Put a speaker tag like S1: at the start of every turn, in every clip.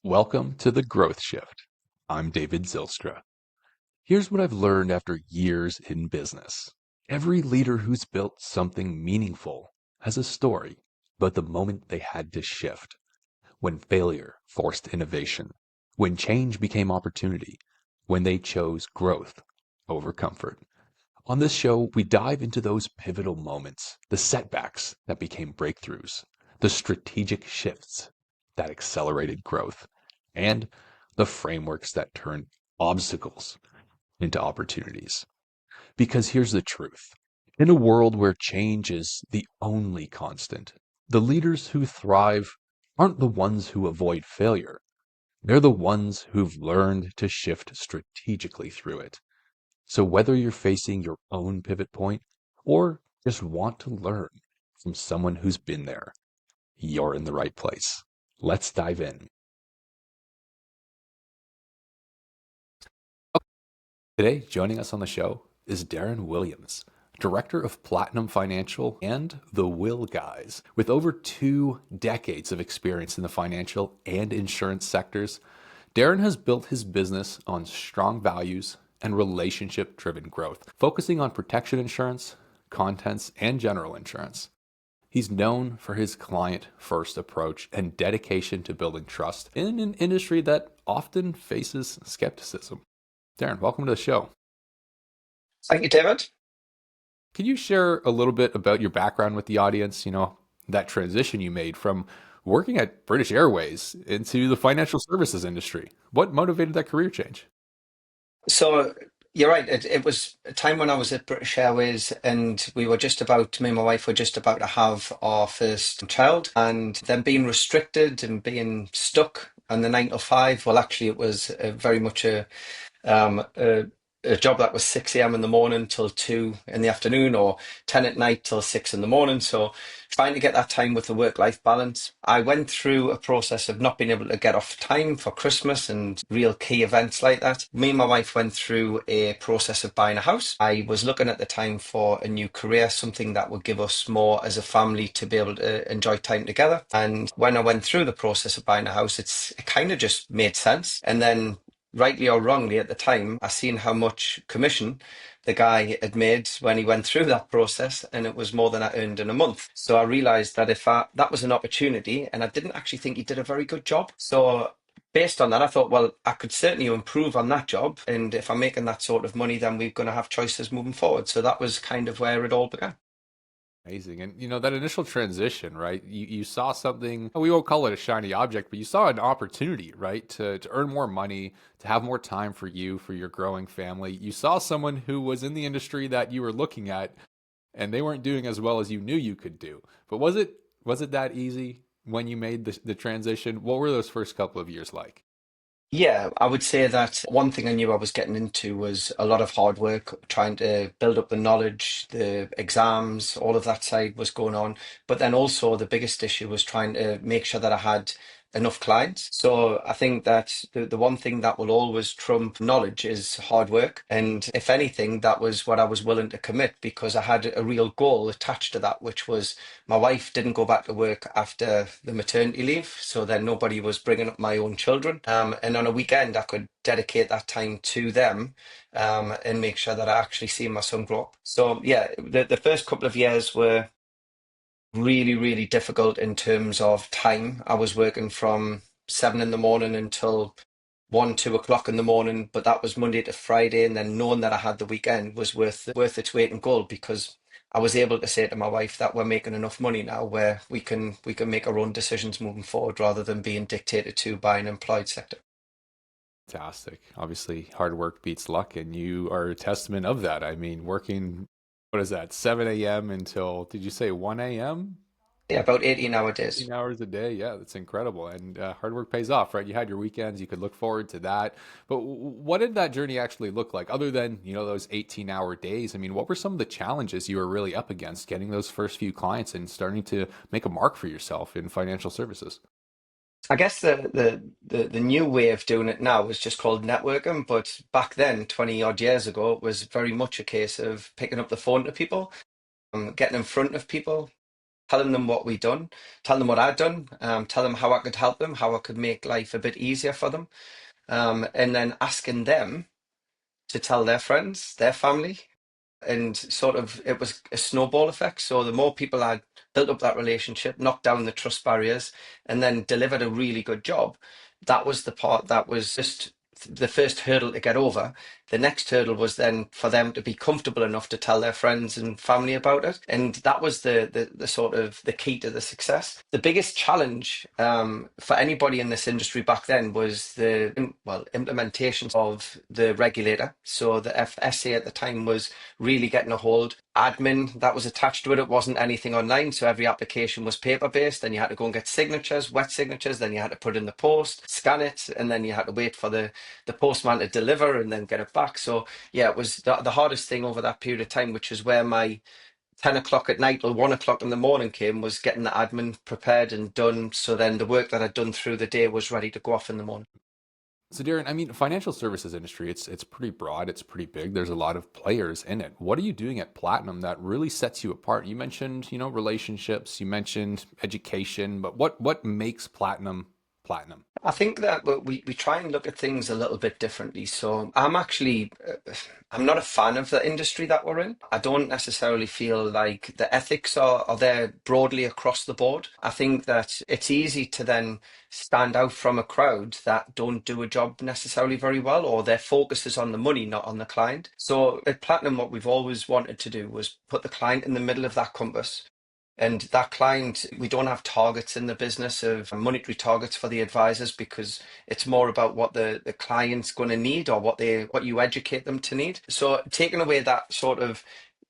S1: Welcome to the Growth Shift. I'm David Zylstra. Here's what I've learned after years in business. Every leader who's built something meaningful has a story, but the moment they had to shift, when failure forced innovation, when change became opportunity, when they chose growth over comfort. On this show, we dive into those pivotal moments, the setbacks that became breakthroughs, the strategic shifts that accelerated growth, and the frameworks that turn obstacles into opportunities. Because here's the truth. In a world where change is the only constant, the leaders who thrive aren't the ones who avoid failure. They're the ones who've learned to shift strategically through it. So whether you're facing your own pivot point or just want to learn from someone who's been there, you're in the right place. Let's dive in. Today, joining us on the show is Darren Williams, Director of Platinum Financial and the Will Guys. With over 2 decades of experience in the financial and insurance sectors, Darren has built his business on strong values and relationship-driven growth, focusing on protection insurance, contents, and general insurance. He's known for his client-first approach and dedication to building trust in an industry that often faces skepticism. Darren, welcome to the show.
S2: Thank you, David.
S1: Can you share a little bit about your background with the audience? That transition you made from working at British Airways into the financial services industry. What motivated that career change?
S2: So you're right. It was a time when I was at British Airways, and me and my wife were just about to have our first child, and then being restricted and being stuck on the 9 to 5. Well, actually, it was very much um, a, a job that was 6 a.m. in the morning till 2 in the afternoon, or 10 at night till 6 in the morning. So trying to get that time with the work-life balance. I went through a process of not being able to get off time for Christmas and real key events like that. Me and my wife went through a process of buying a house. I was looking at the time for a new career, something that would give us more as a family to be able to enjoy time together. And when I went through the process of buying a house, it kind of just made sense. And then rightly or wrongly at the time, I seen how much commission the guy had made when he went through that process, and it was more than I earned in a month. So I realized that that was an opportunity, and I didn't actually think he did a very good job. So based on that, I thought, well, I could certainly improve on that job. And if I'm making that sort of money, then we're going to have choices moving forward. So that was kind of where it all began.
S1: Amazing. And that initial transition, right? You saw something, we won't call it a shiny object, but you saw an opportunity, right? To earn more money, to have more time for you, for your growing family. You saw someone who was in the industry that you were looking at and they weren't doing as well as you knew you could do. But was it that easy when you made the transition? What were those first couple of years like?
S2: Yeah, I would say that one thing I knew I was getting into was a lot of hard work, trying to build up the knowledge, the exams, all of that side was going on. But then also the biggest issue was trying to make sure that I had enough clients. So I think that the one thing that will always trump knowledge is hard work. And if anything, that was what I was willing to commit because I had a real goal attached to that, which was my wife didn't go back to work after the maternity leave, so then nobody was bringing up my own children. And on a weekend, I could dedicate that time to them and make sure that I actually see my son grow up. So yeah, the first couple of years were really, really difficult in terms of time. I was working from 7 in the morning until 1, 2 o'clock in the morning, but that was Monday to Friday, and then knowing that I had the weekend was worth its weight in gold because I was able to say to my wife that we're making enough money now where we can make our own decisions moving forward rather than being dictated to by an employed sector.
S1: Fantastic. Obviously, hard work beats luck, and you are a testament of that. I mean, working, what is that, 7 a.m. until, did you say 1 a.m.?
S2: Yeah, about 18 hour days.
S1: 18 hours a day. Yeah, that's incredible. And hard work pays off, right? You had your weekends, you could look forward to that. But what did that journey actually look like other than, those 18-hour days? I mean, what were some of the challenges you were really up against getting those first few clients and starting to make a mark for yourself in financial services?
S2: I guess the new way of doing it now is just called networking, but back then, 20 odd years ago, it was very much a case of picking up the phone to people, getting in front of people, telling them what we done, telling them what I'd done, tell them how I could help them, how I could make life a bit easier for them, and then asking them to tell their friends, their family, and sort of it was a snowball effect. So the more people had built up that relationship, knocked down the trust barriers, and then delivered a really good job, that was the part that was just the first hurdle to get over. The next hurdle was then for them to be comfortable enough to tell their friends and family about it, and that was the sort of the key to the success. The biggest challenge for anybody in this industry back then was implementation of the regulator. So the FSA at the time was really getting a hold. Admin that was attached to it, it wasn't anything online, so every application was paper based. Then you had to go and get signatures, wet signatures, then you had to put in the post, scan it, and then you had to wait for the postman to deliver and then get it back. So yeah, it was the hardest thing over that period of time, which is where my 10 o'clock at night or 1 o'clock in the morning came, was getting the admin prepared and done, so then the work that I'd done through the day was ready to go off in the morning.
S1: So Darren, I mean, financial services industry, it's pretty broad, it's pretty big. There's a lot of players in it. What are you doing at Platinum that really sets you apart? You mentioned, relationships, you mentioned education, but what makes Platinum Platinum?
S2: I think that we try and look at things a little bit differently. So I'm not a fan of the industry that we're in. I don't necessarily feel like the ethics are there broadly across the board. I think that it's easy to then stand out from a crowd that don't do a job necessarily very well, or their focus is on the money, not on the client. So at Platinum, what we've always wanted to do was put the client in the middle of that compass. And that client, we don't have targets in the business of monetary targets for the advisors, because it's more about what the client's going to need, or what you educate them to need. So taking away that sort of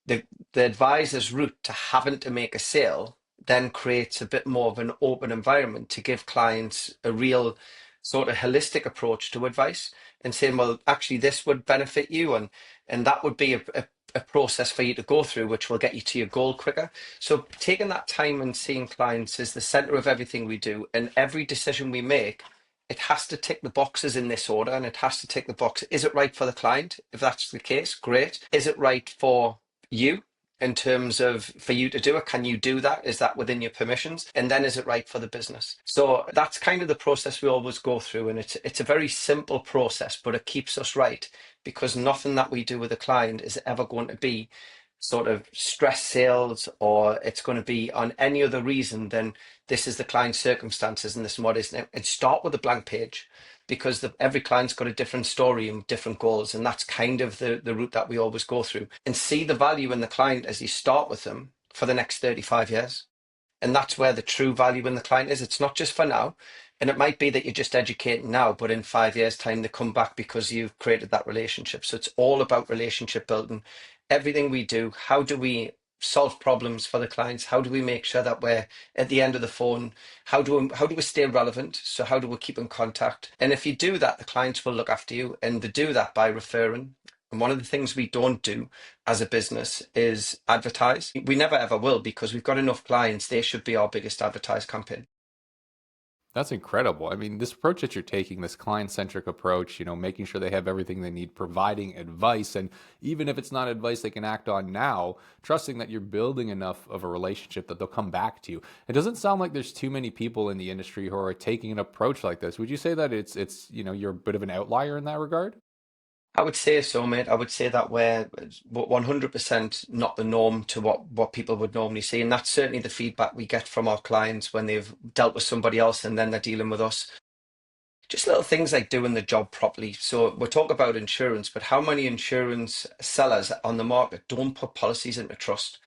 S2: the advisor's route to having to make a sale then creates a bit more of an open environment to give clients a real sort of holistic approach to advice, and saying, well, actually this would benefit you, and that would be a process for you to go through, which will get you to your goal quicker. So taking that time and seeing clients as the center of everything we do, and every decision we make, it has to tick the boxes in this order, and it has to tick the box. Is it right for the client? If that's the case, great. Is it right for you? In terms of for you to do it, can you do that? Is that within your permissions? And then is it right for the business? So that's kind of the process we always go through, and it's a very simple process, but it keeps us right, because nothing that we do with a client is ever going to be sort of stress sales, or it's going to be on any other reason than this is the client's circumstances and this is what is. And start with a blank page, because every client's got a different story and different goals, and that's kind of the route that we always go through. And see the value in the client as you start with them for the next 35 years. And that's where the true value in the client is. It's not just for now. And it might be that you're just educating now, but in 5 years' time, they come back because you've created that relationship. So it's all about relationship building. Everything we do, how do we solve problems for the clients? How do we make sure that we're at the end of the phone? How do we stay relevant? So how do we keep in contact? And if you do that, the clients will look after you, and they do that by referring. And one of the things we don't do as a business is advertise. We never ever will, because we've got enough clients. They should be our biggest advertised campaign.
S1: That's incredible. I mean, this approach that you're taking, this client-centric approach, making sure they have everything they need, providing advice, and even if it's not advice they can act on now, trusting that you're building enough of a relationship that they'll come back to you. It doesn't sound like there's too many people in the industry who are taking an approach like this. Would you say that you're a bit of an outlier in that regard?
S2: I would say so, mate. I would say that we're 100% not the norm to what people would normally see. And that's certainly the feedback we get from our clients when they've dealt with somebody else and then they're dealing with us. Just little things like doing the job properly. So we're talking about insurance, but how many insurance sellers on the market don't put policies into trust?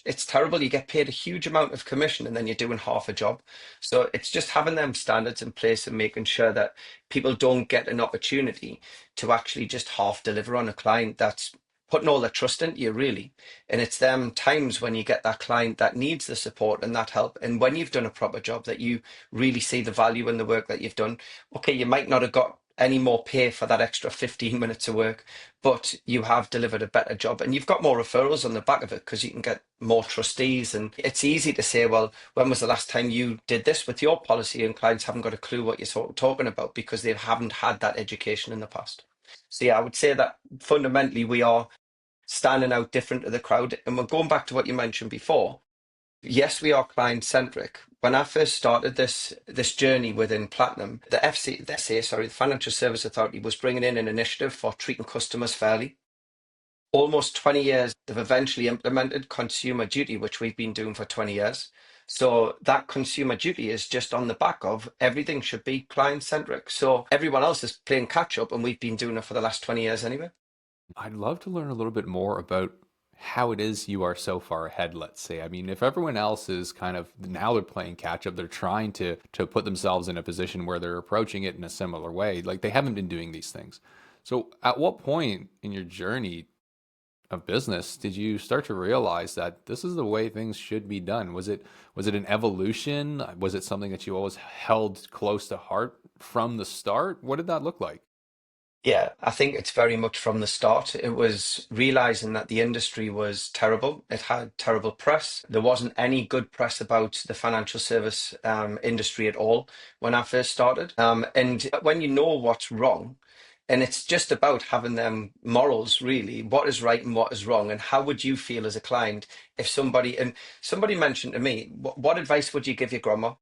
S2: It's terrible. You get paid a huge amount of commission and then you're doing half a job. So it's just having them standards in place and making sure that people don't get an opportunity to actually just half deliver on a client that's putting all their trust into you, really. And it's them times when you get that client that needs the support and that help. And when you've done a proper job, that you really see the value in the work that you've done. Okay, you might not have got any more pay for that extra 15 minutes of work, but you have delivered a better job, and you've got more referrals on the back of it because you can get more trustees. And it's easy to say, well, when was the last time you did this with your policy? And clients haven't got a clue what you're sort of talking about because they haven't had that education in the past. So yeah, I would say that fundamentally we are standing out different to the crowd. And we're going back to what you mentioned before. Yes, we are client centric. When I first started this journey within Platinum, the FCA, sorry, the Financial Service Authority was bringing in an initiative for treating customers fairly. Almost 20 years, they've eventually implemented consumer duty, which we've been doing for 20 years. So that consumer duty is just on the back of everything should be client centric. So everyone else is playing catch up, and we've been doing it for the last 20 years anyway.
S1: I'd love to learn a little bit more about how it is you are so far ahead, let's say. I mean, if everyone else is kind of now they're playing catch up, they're trying to put themselves in a position where they're approaching it in a similar way. Like they haven't been doing these things. So at what point in your journey of business did you start to realize that this is the way things should be done? Was it an evolution? Was it something that you always held close to heart from the start? What did that look like?
S2: Yeah, I think it's very much from the start. It was realizing that the industry was terrible. It had terrible press. There wasn't any good press about the financial service industry at all when I first started. And when you know what's wrong, and it's just about having them morals, really, what is right and what is wrong, and how would you feel as a client if somebody mentioned to me, what advice would you give your grandma?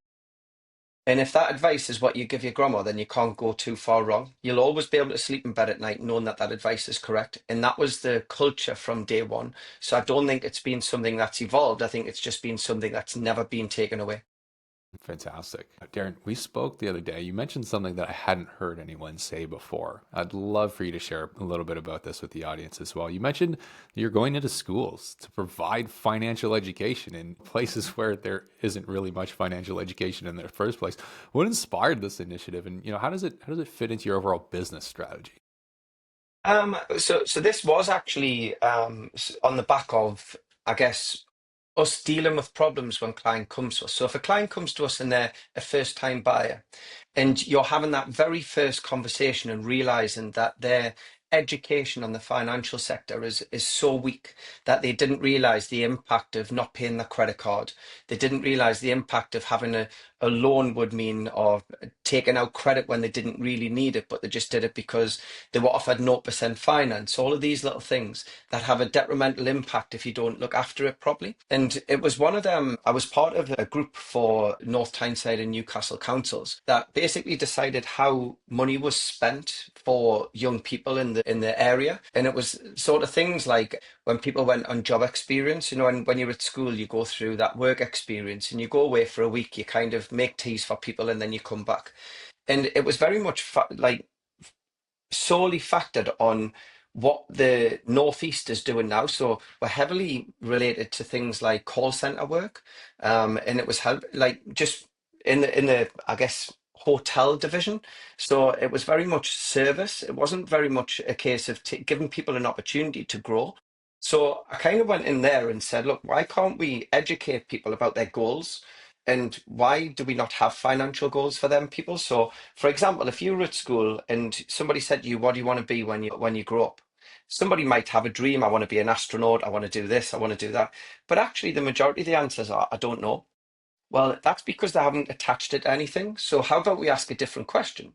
S2: And if that advice is what you give your grandma, then you can't go too far wrong. You'll always be able to sleep in bed at night knowing that that advice is correct. And that was the culture from day one. So I don't think it's been something that's evolved. I think it's just been something that's never been taken away.
S1: Fantastic. Darren, we spoke the other day. You mentioned something that I hadn't heard anyone say before. I'd love for you to share a little bit about this with the audience as well. You mentioned you're going into schools to provide financial education in places where there isn't really much financial education in the first place. What inspired this initiative, and how does it fit into your overall business strategy?
S2: So this was actually on the back of, I guess, us dealing with problems when client comes to us. So if a client comes to us and they're a first time buyer, and you're having that very first conversation and realizing that their education on the financial sector is so weak that they didn't realize the impact of not paying their credit card. They didn't realize the impact of having a loan would mean, or taking out credit when they didn't really need it, but they just did it because they were offered 0% finance. All of these little things that have a detrimental impact if you don't look after it properly. And it was one of them. I was part of a group for North Tyneside and Newcastle councils that basically decided how money was spent for young people in the area. And it was sort of things like when people went on job experience, and when you're at school, you go through that work experience and you go away for a week, you kind of make teas for people and then you come back. And it was very much like solely factored on what the Northeast is doing now. So we're heavily related to things like call center work, and it was like just in the I guess hotel division. So it was very much service. It wasn't very much a case of giving people an opportunity to grow. So I kind of went in there and said, look, why can't we educate people about their goals? And why do we not have financial goals for them people? So for example, if you were at school and somebody said to you, "What do you want to be when you grow up?" Somebody might have a dream. I want to be an astronaut. I want to do this. I want to do that. But actually, the majority of the answers are, "I don't know." Well, that's because they haven't attached it to anything. So how about we ask a different question?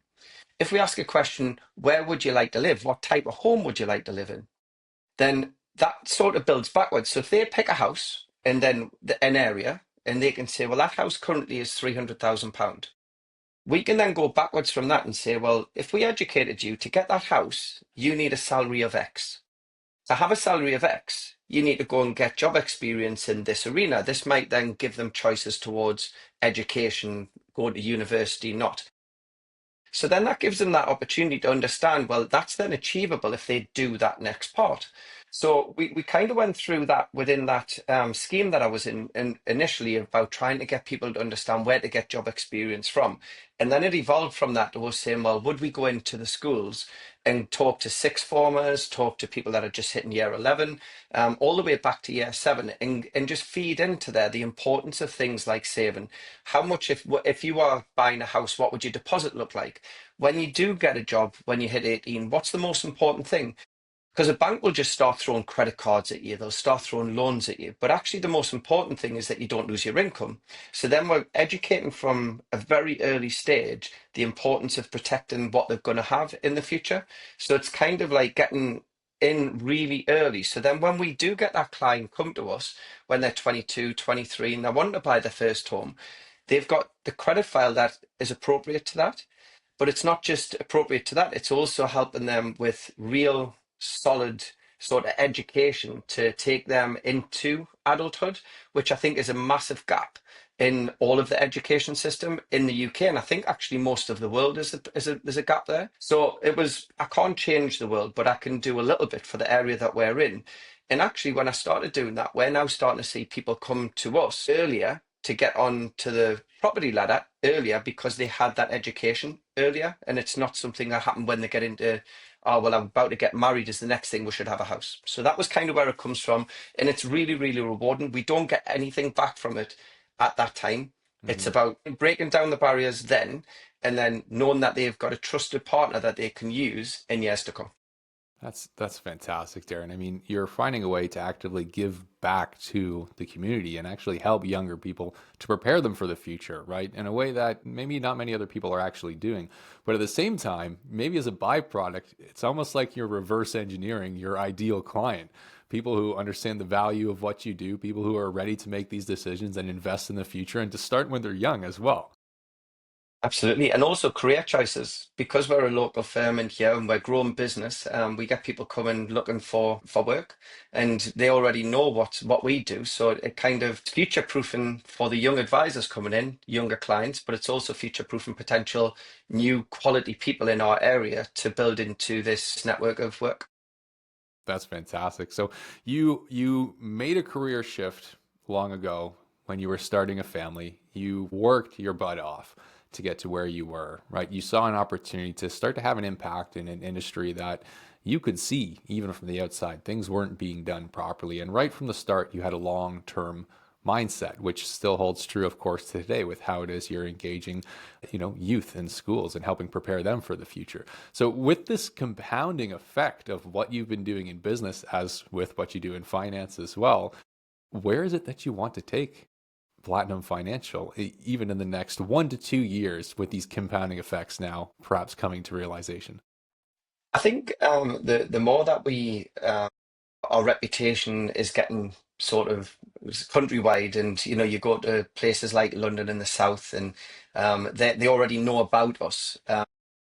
S2: If we ask a question, "Where would you like to live? What type of home would you like to live in?" Then that sort of builds backwards. So if they pick a house and then an area, and they can say, "Well, that house currently is £300,000." We can then go backwards from that and say, well, if we educated you to get that house, you need a salary of X. To have a salary of X, you need to go and get job experience in this arena. This might then give them choices towards education, go to university, not. So then that gives them that opportunity to understand, well, that's then achievable if they do that next part. So we kind of went through that within that scheme that I was in initially about trying to get people to understand where to get job experience from. And then it evolved from that to us saying, well, would we go into the schools and talk to sixth formers, talk to people that are just hitting year 11, all the way back to year 7, and just feed into there the importance of things like saving. How much, if you are buying a house, what would your deposit look like? When you do get a job, when you hit 18, what's the most important thing? Because a bank will just start throwing credit cards at you, they'll start throwing loans at you. But actually, the most important thing is that you don't lose your income. So then we're educating from a very early stage the importance of protecting what they're going to have in the future. So it's kind of like getting in really early. So then when we do get that client come to us when they're 22, 23, and they want to buy their first home, they've got the credit file that is appropriate to that. But it's not just appropriate to that, it's also helping them with real solid sort of education to take them into adulthood, which I think is a massive gap in all of the education system in the UK. And I think actually most of the world there's a gap there. So it was, I can't change the world, but I can do a little bit for the area that we're in. And actually, when I started doing that, we're now starting to see people come to us earlier to get on to the property ladder earlier because they had that education earlier. And it's not something that happened when they get into, oh, well, I'm about to get married is the next thing, we should have a house. So that was kind of where it comes from. And it's really, really rewarding. We don't get anything back from it at that time. It's
S1: Hmm.
S2: about breaking down the barriers then, and then knowing that they've got a trusted partner that they can use in years to come.
S1: That's fantastic, Darren. I mean, you're finding a way to actively give back to the community and actually help younger people to prepare them for the future, right? In a way that maybe not many other people are actually doing. But at the same time, maybe as a byproduct, it's almost like you're reverse engineering your ideal client. People who understand the value of what you do, people who are ready to make these decisions and invest in the future and to start when they're young as well.
S2: Absolutely. And also career choices. Because we're a local firm in here and we're growing business, we get people coming looking for work and they already know what we do. So it kind of future proofing for the young advisors coming in, younger clients, but it's also future proofing potential new quality people in our area to build into this network of work.
S1: That's fantastic. So you made a career shift long ago when you were starting a family. You worked your butt off to get to where you were, right? You saw an opportunity to start to have an impact in an industry that you could see even from the outside. Things weren't being done properly. And right from the start, you had a long-term mindset, which still holds true, of course, today with how it is you're engaging, youth in schools and helping prepare them for the future. So with this compounding effect of what you've been doing in business as with what you do in finance as well, where is it that you want to take Platinum Financial, even in the next 1 to 2 years with these compounding effects now perhaps coming to realization?
S2: I think the more that we our reputation is getting sort of countrywide, and you go to places like London in the south, and they already know about us.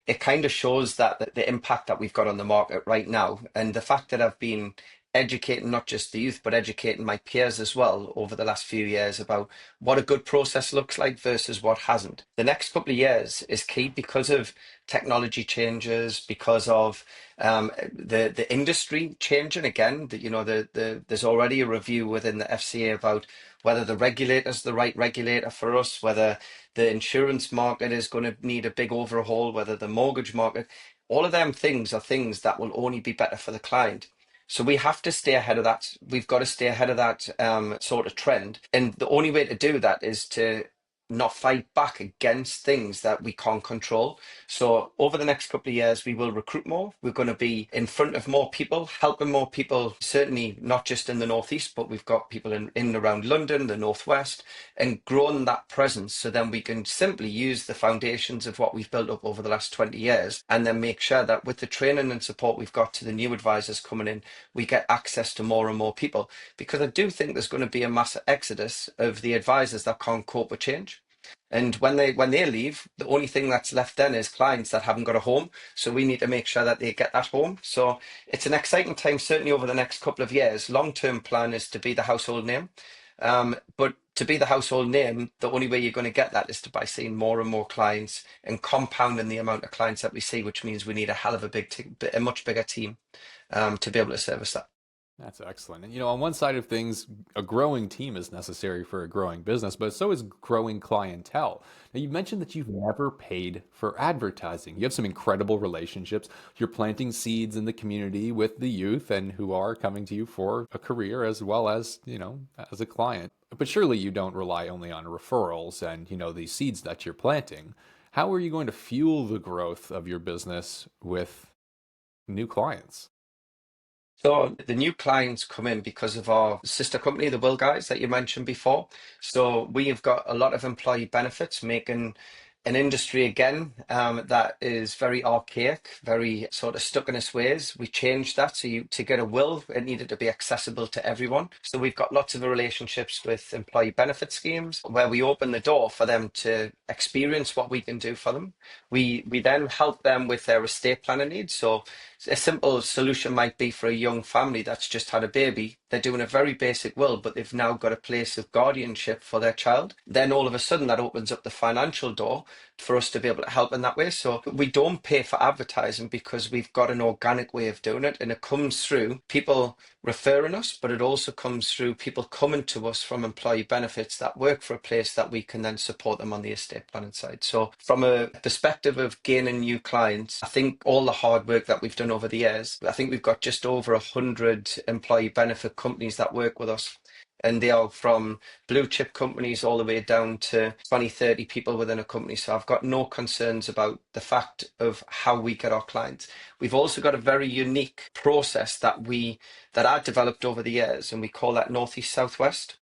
S2: It kind of shows that the impact that we've got on the market right now, and the fact that I've been educating not just the youth, but educating my peers as well over the last few years about what a good process looks like versus what hasn't. The next couple of years is key because of technology changes, because of the industry changing again. That there's already a review within the FCA about whether the regulator's the right regulator for us, whether the insurance market is going to need a big overhaul, whether the mortgage market, all of them things are things that will only be better for the client. So we have to stay ahead of that. We've got to stay ahead of that sort of trend. And the only way to do that is to not fight back against things that we can't control. So over the next couple of years, we will recruit more. We're going to be in front of more people, helping more people, certainly not just in the Northeast, but we've got people in and around London, the Northwest, and growing that presence. So then we can simply use the foundations of what we've built up over the last 20 years and then make sure that with the training and support we've got to the new advisors coming in, we get access to more and more people. Because I do think there's going to be a massive exodus of the advisors that can't cope with change. And when they leave, the only thing that's left then is clients that haven't got a home. So we need to make sure that they get that home. So it's an exciting time, certainly over the next couple of years. Long-term plan is to be the household name. But to be the household name, the only way you're going to get that is by seeing more and more clients and compounding the amount of clients that we see, which means we need a hell of a a much bigger team to be able to service that.
S1: That's excellent. And on one side of things, a growing team is necessary for a growing business, but so is growing clientele. Now, you mentioned that you've never paid for advertising. You have some incredible relationships. You're planting seeds in the community with the youth and who are coming to you for a career as well as, as a client. But surely you don't rely only on referrals and, these seeds that you're planting. How are you going to fuel the growth of your business with new clients?
S2: So the new clients come in because of our sister company, the Will Guys that you mentioned before. So we have got a lot of employee benefits, making an industry again that is very archaic, very sort of stuck in its ways. We changed that. So to get a will, it needed to be accessible to everyone. So we've got lots of relationships with employee benefit schemes where we open the door for them to experience what we can do for them. We then help them with their estate planning needs. So a simple solution might be for a young family that's just had a baby. They're doing a very basic will, but they've now got a place of guardianship for their child. Then all of a sudden that opens up the financial door for us to be able to help in that way. So we don't pay for advertising because we've got an organic way of doing it. And it comes through people referring us, but it also comes through people coming to us from employee benefits that work for a place that we can then support them on the estate planning side. So from a perspective of gaining new clients, I think all the hard work that we've done over the years, I think we've got just over 100 employee benefit companies that work with us. And they are from blue chip companies all the way down to 20, 30 people within a company. So I've got no concerns about the fact of how we get our clients. We've also got a very unique process that I developed over the years, and we call that Northeast Southwest.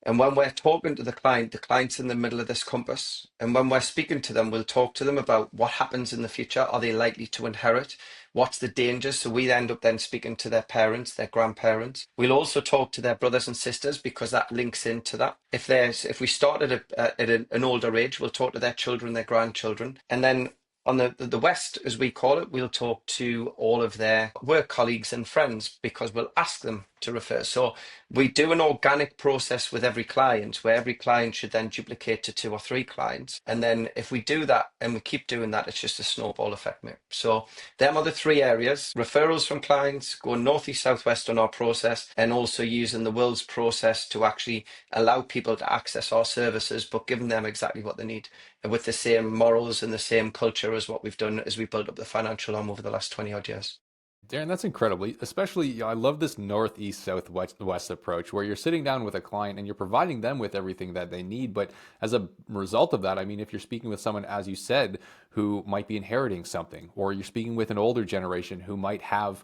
S2: And when we're talking to the client's in the middle of this compass. And when we're speaking to them, we'll talk to them about what happens in the future. Are they likely to inherit? What's the dangers? So we end up then speaking to their parents, their grandparents. We'll also talk to their brothers and sisters because that links into that. If we start at an older age, we'll talk to their children, their grandchildren. And then on the West, as we call it, we'll talk to all of their work colleagues and friends because we'll ask them to refer. So we do an organic process with every client where every client should then duplicate to 2 or 3 clients. And then if we do that and we keep doing that, it's just a snowball effect, mate. So them are the 3 areas: referrals from clients, going northeast, southwest on our process, and also using the wills process to actually allow people to access our services, but giving them exactly what they need with the same morals and the same culture as what we've done as we built up the financial arm over the last 20 odd years.
S1: Darren, that's incredible. Especially, I love this northeast, southwest west approach where you're sitting down with a client and you're providing them with everything that they need. But as a result of that, I mean, if you're speaking with someone, as you said, who might be inheriting something, or you're speaking with an older generation who might have,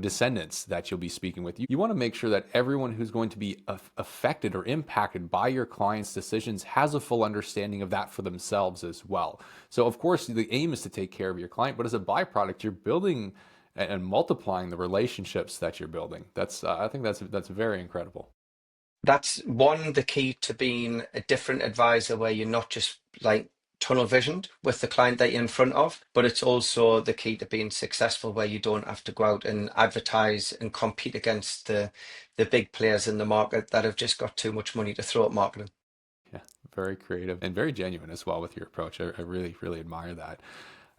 S1: descendants that you'll be speaking with, you want to make sure that everyone who's going to be affected or impacted by your client's decisions has a full understanding of that for themselves as well. So, of course, the aim is to take care of your client, but as a byproduct, you're building and multiplying the relationships that you're building. I think that's very incredible.
S2: That's one, the key to being a different advisor where you're not just like tunnel visioned with the client that you're in front of, but it's also the key to being successful where you don't have to go out and advertise and compete against the big players in the market that have just got too much money to throw at marketing.
S1: Yeah, very creative and very genuine as well with your approach. I really, really admire that.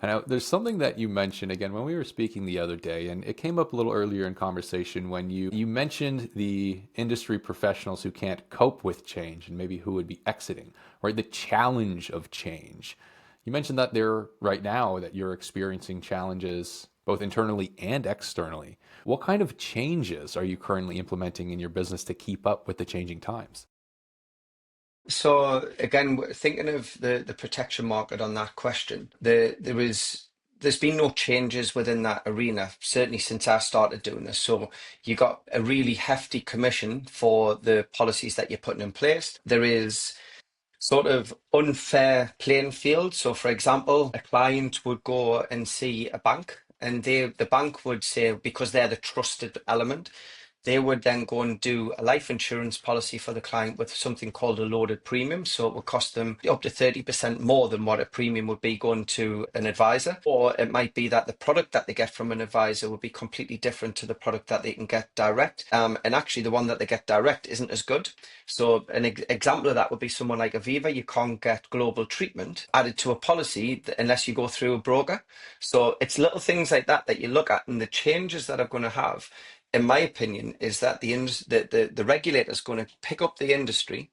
S1: And there's something that you mentioned again when we were speaking the other day, and it came up a little earlier in conversation when you mentioned the industry professionals who can't cope with change and maybe who would be exiting, right? The challenge of change. You mentioned that there right now that you're experiencing challenges both internally and externally. What kind of changes are you currently implementing in your business to keep up with the changing times?
S2: So again, thinking of the protection market on that question, there's been no changes within that arena, certainly since I started doing this. So you got a really hefty commission for the policies that you're putting in place. There is sort of unfair playing field. So for example, a client would go and see a bank and the bank would say, because they're the trusted element, they would then go and do a life insurance policy for the client with something called a loaded premium. So it would cost them up to 30% more than what a premium would be going to an advisor. Or it might be that the product that they get from an advisor would be completely different to the product that they can get direct. And actually the one that they get direct isn't as good. So an example of that would be someone like Aviva. You can't get global treatment added to a policy unless you go through a broker. So it's little things like that that you look at, and the changes that are going to have, in my opinion, is that the regulator is going to pick up the industry.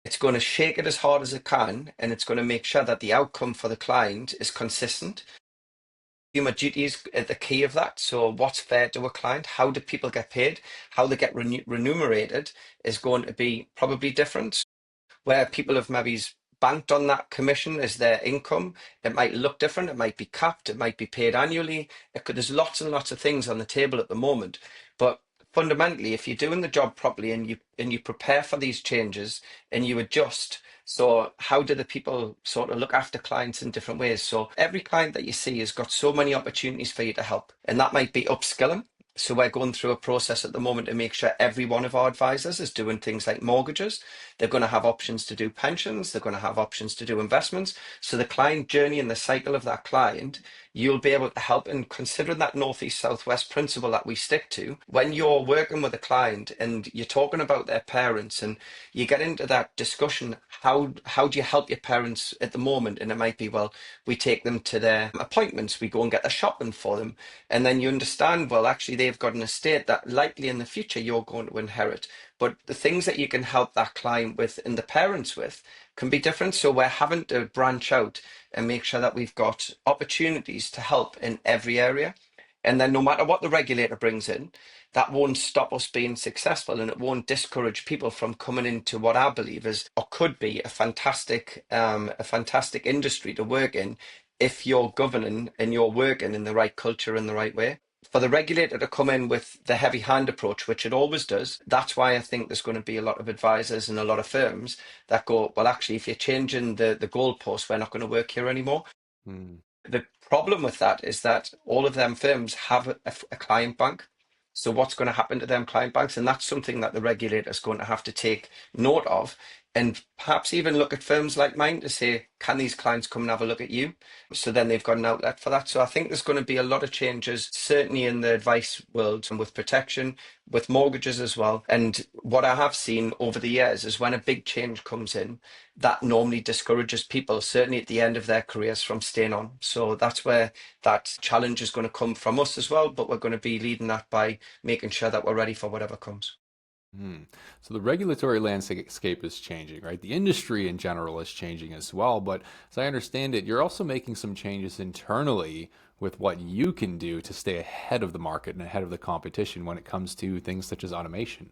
S2: It's going to shake it as hard as it can, and it's going to make sure that the outcome for the client is consistent. Consumer duty is at the key of that. So what's fair to a client? How do people get paid? How they get remunerated is going to be probably different. Where people have maybe banked on that commission as their income, it might look different. It might be capped. It might be paid annually. There's lots and lots of things on the table at the moment. But fundamentally, if you're doing the job properly and you prepare for these changes and you adjust, So how do the people sort of look after clients in different ways? So every client that you see has got so many opportunities for you to help, and that might be upskilling. So we're going through a process at the moment to make sure every one of our advisors is doing things like mortgages. They're going to have options to do pensions. They're going to have options to do investments. So the client journey and the cycle of that client, you'll be able to help. And considering that Northeast Southwest principle that we stick to, when you're working with a client and you're talking about their parents and you get into that discussion, how do you help your parents at the moment? And it might be, well, we take them to their appointments, we go and get the shopping for them. And then you understand, well, actually, they've got an estate that likely in the future you're going to inherit. But the things that you can help that client with and the parents with can be different. So we're having to branch out and make sure that we've got opportunities to help in every area. And then no matter what the regulator brings in, that won't stop us being successful, and it won't discourage people from coming into what I believe is or could be a fantastic industry to work in if you're governing and you're working in the right culture in the right way. For the regulator to come in with the heavy hand approach, which it always does, that's why I think there's going to be a lot of advisors and a lot of firms that go, well, actually, if you're changing the goalpost, we're not going to work here anymore.
S1: Mm.
S2: The problem with that is that all of them firms have a client bank. So what's going to happen to them client banks? And that's something that the regulator is going to have to take note of, and perhaps even look at firms like mine to say, can these clients come and have a look at you? So then they've got an outlet for that. So I think there's going to be a lot of changes, certainly in the advice world and with protection, with mortgages as well. And what I have seen over the years is when a big change comes in, that normally discourages people, certainly at the end of their careers, from staying on. So that's where that challenge is going to come from us as well, but we're going to be leading that by making sure that we're ready for whatever comes.
S1: Hmm. So the regulatory landscape is changing, right? The industry in general is changing as well. But as I understand it, you're also making some changes internally with what you can do to stay ahead of the market and ahead of the competition when it comes to things such as automation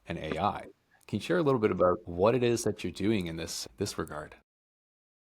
S1: and AI. Can you share a little bit about what it is that you're doing in this regard?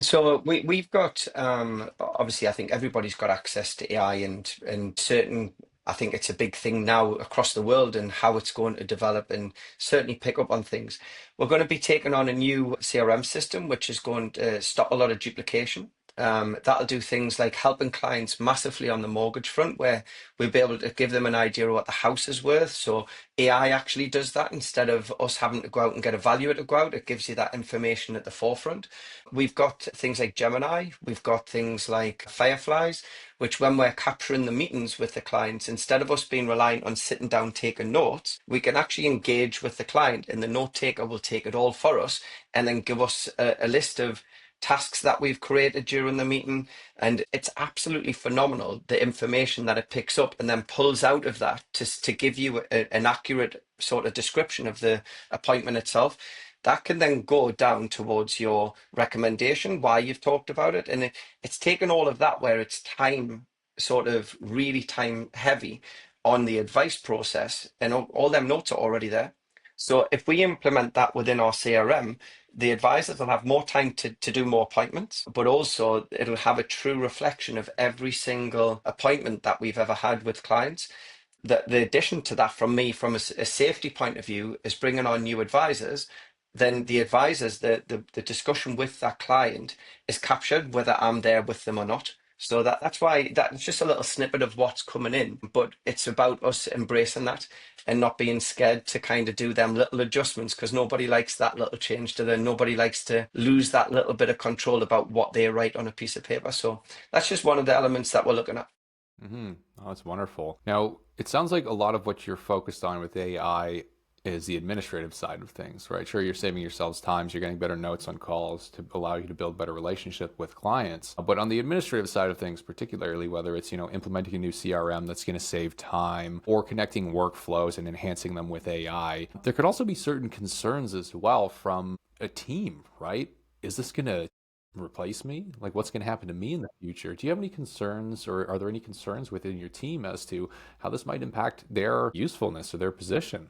S2: So we've got obviously I think everybody's got access to AI, and certain I think it's a big thing now across the world and how it's going to develop and certainly pick up on things. We're going to be taking on a new CRM system which is going to stop a lot of duplication. That'll do things like helping clients massively on the mortgage front, where we'll be able to give them an idea of what the house is worth. So AI actually does that instead of us having to go out and get a valuer to go out. It gives you that information at the forefront. We've got things like Gemini, we've got things like Fireflies, which when we're capturing the meetings with the clients, instead of us being reliant on sitting down taking notes, we can actually engage with the client, and the note taker will take it all for us and then give us a list of tasks that we've created during the meeting. And it's absolutely phenomenal, the information that it picks up and then pulls out of that to give you an accurate sort of description of the appointment itself. That can then go down towards your recommendation, why you've talked about it. And it's taken all of that where it's time, sort of really time heavy on the advice process, and all them notes are already there. So if we implement that within our CRM, the advisors will have more time to do more appointments, but also it'll have a true reflection of every single appointment that we've ever had with clients. The addition to that from me, from a safety point of view, is bringing on new advisors. Then the advisors, the discussion with that client is captured whether I'm there with them or not. So that's why that's just a little snippet of what's coming in, but it's about us embracing that and not being scared to kind of do them little adjustments, because nobody likes that little change to them. Nobody likes to lose that little bit of control about what they write on a piece of paper. So that's just one of the elements that we're looking at.
S1: Mm-hmm. Oh, that's wonderful. Now, it sounds like a lot of what you're focused on with AI is the administrative side of things, right? Sure, you're saving yourselves times, you're getting better notes on calls to allow you to build better relationship with clients. But on the administrative side of things, particularly whether it's, implementing a new CRM that's going to save time or connecting workflows and enhancing them with AI, there could also be certain concerns as well from a team, right? Is this going to replace me? Like, what's going to happen to me in the future? Do you have any concerns, or are there any concerns within your team as to how this might impact their usefulness or their position?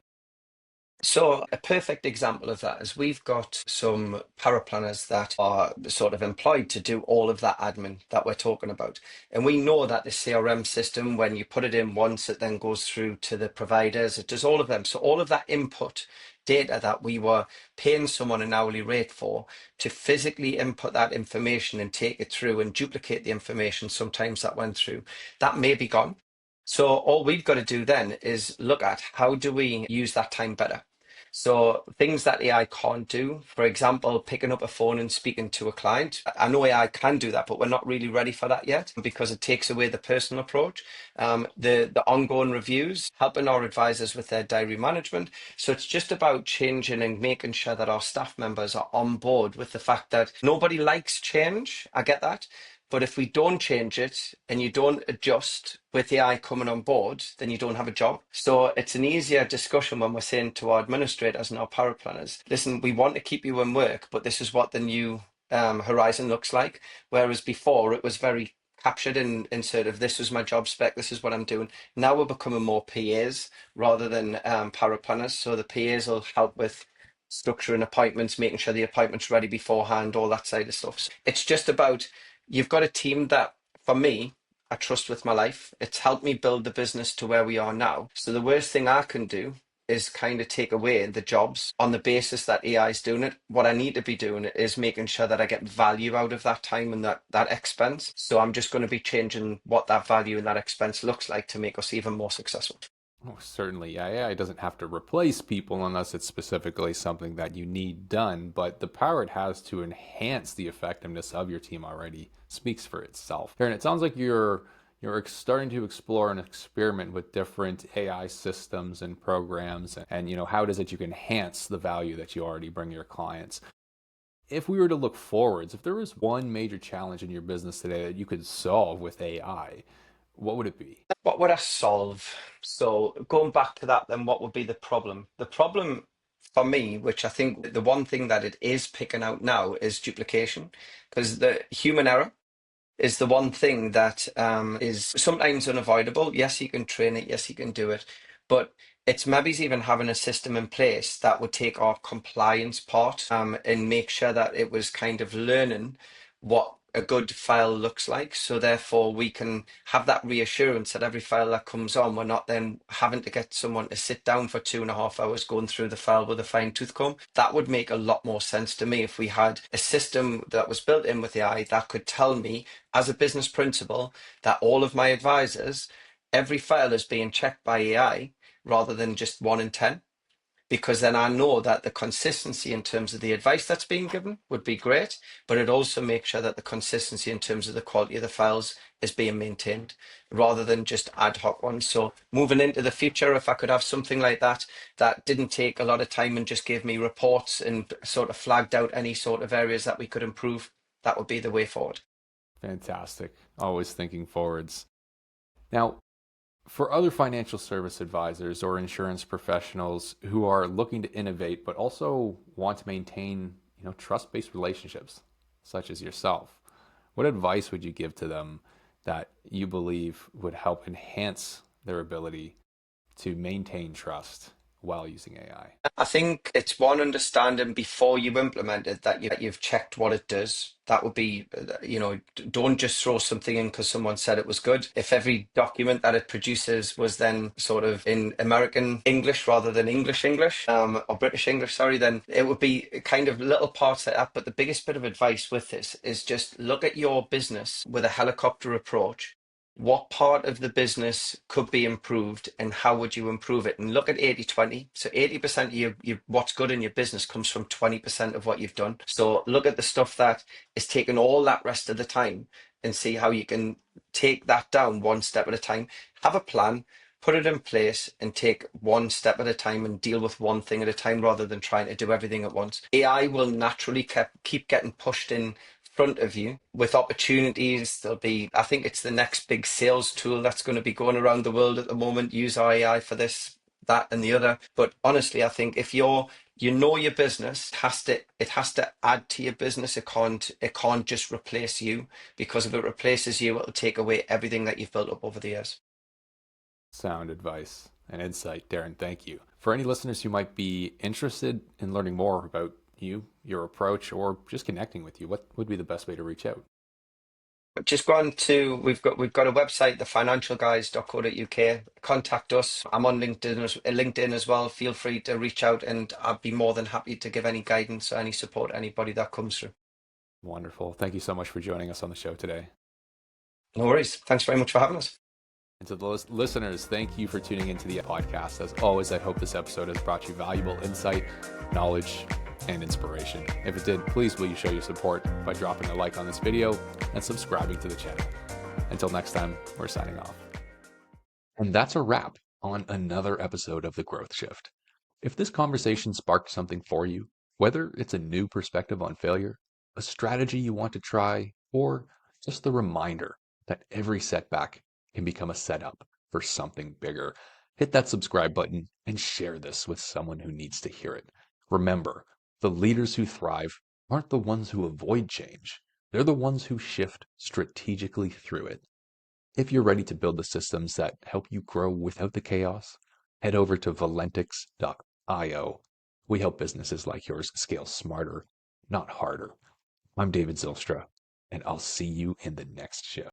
S2: So a perfect example of that is we've got some paraplanners that are sort of employed to do all of that admin that we're talking about. And we know that the CRM system, when you put it in once, it then goes through to the providers. It does all of them. So all of that input data that we were paying someone an hourly rate for to physically input that information and take it through and duplicate the information sometimes that went through, that may be gone. So all we've got to do then is look at how do we use that time better. So things that AI can't do, for example, picking up a phone and speaking to a client. I know AI can do that, but we're not really ready for that yet because it takes away the personal approach. The ongoing reviews, helping our advisors with their diary management. So it's just about changing and making sure that our staff members are on board with the fact that nobody likes change. I get that. But if we don't change it and you don't adjust with AI coming on board, then you don't have a job. So it's an easier discussion when we're saying to our administrators and our power planners, listen, we want to keep you in work, but this is what the new horizon looks like. Whereas before it was very captured in sort of this was my job spec, this is what I'm doing. Now we're becoming more PAs rather than power planners. So the PAs will help with structuring appointments, making sure the appointment's ready beforehand, all that side of stuff. So it's just about you've got a team that, for me, I trust with my life. It's helped me build the business to where we are now. So the worst thing I can do is kind of take away the jobs on the basis that AI is doing it. What I need to be doing is making sure that I get value out of that time and that expense. So I'm just going to be changing what that value and that expense looks like to make us even more successful.
S1: Oh, certainly, yeah, AI doesn't have to replace people unless it's specifically something that you need done, but the power it has to enhance the effectiveness of your team already speaks for itself. Darren, it sounds like you're starting to explore and experiment with different AI systems and programs, and how it is that you can enhance the value that you already bring your clients. If we were to look forwards, if there was one major challenge in your business today that you could solve with AI, what would it be?
S2: What would I solve? So going back to that, then what would be the problem? The problem for me, which I think the one thing that it is picking out now is duplication, because the human error is the one thing that is sometimes unavoidable. Yes, you can train it. Yes, you can do it. But it's maybe even having a system in place that would take our compliance part and make sure that it was kind of learning what a good file looks like. So therefore we can have that reassurance that every file that comes on, we're not then having to get someone to sit down for 2.5 hours going through the file with a fine tooth comb. That would make a lot more sense to me if we had a system that was built in with AI that could tell me as a business principle that all of my advisors, every file is being checked by AI rather than just 1 in 10, because then I know that the consistency in terms of the advice that's being given would be great, but it also makes sure that the consistency in terms of the quality of the files is being maintained rather than just ad hoc ones. So moving into the future, if I could have something like that, that didn't take a lot of time and just gave me reports and sort of flagged out any sort of areas that we could improve, that would be the way forward.
S1: Fantastic. Always thinking forwards. Now, for other financial service advisors or insurance professionals who are looking to innovate but also want to maintain, trust-based relationships, such as yourself, what advice would you give to them that you believe would help enhance their ability to maintain trust while using AI?
S2: I think it's one understanding before you implement it that you've checked what it does. That would be, don't just throw something in because someone said it was good. If every document that it produces was then sort of in American English rather than English, or British English, sorry, then it would be kind of little parts like that. But the biggest bit of advice with this is just look at your business with a helicopter approach. What part of the business could be improved and how would you improve it? And look at 80/20. So 80% of what's good in your business comes from 20% of what you've done. So look at the stuff that is taking all that rest of the time and see how you can take that down one step at a time. Have a plan, put it in place, and take one step at a time and deal with one thing at a time rather than trying to do everything at once. AI will naturally keep getting pushed in front of you with opportunities. There'll be, I think it's the next big sales tool that's going to be going around the world at the moment. Use AI for this, that, and the other. But honestly, I think if you know your business it has to add to your business. It can't just replace you, because if it replaces you, it'll take away everything that you've built up over the years.
S1: Sound advice. and insight. Darren, thank you. For any listeners who might be interested in learning more about you, your approach, or just connecting with you, what would be the best way to reach out?
S2: Just go on to we've got a website, thefinancialguys.co.uk. Contact us. I'm on LinkedIn as well. Feel free to reach out, and I'd be more than happy to give any guidance or any support to anybody that comes through.
S1: Wonderful. Thank you so much for joining us on the show today.
S2: No worries. Thanks very much for having us.
S1: And to the listeners, thank you for tuning into the podcast. As always, I hope this episode has brought you valuable insight, knowledge, and inspiration. If it did, please will you show your support by dropping a like on this video and subscribing to the channel. Until next time, we're signing off. And that's a wrap on another episode of The Growth Shift. If this conversation sparked something for you, whether it's a new perspective on failure, a strategy you want to try, or just the reminder that every setback can become a setup for something bigger, hit that subscribe button and share this with someone who needs to hear it. Remember, the leaders who thrive aren't the ones who avoid change. They're the ones who shift strategically through it. If you're ready to build the systems that help you grow without the chaos, head over to valentix.io. We help businesses like yours scale smarter, not harder. I'm David Zylstra, and I'll see you in the next shift.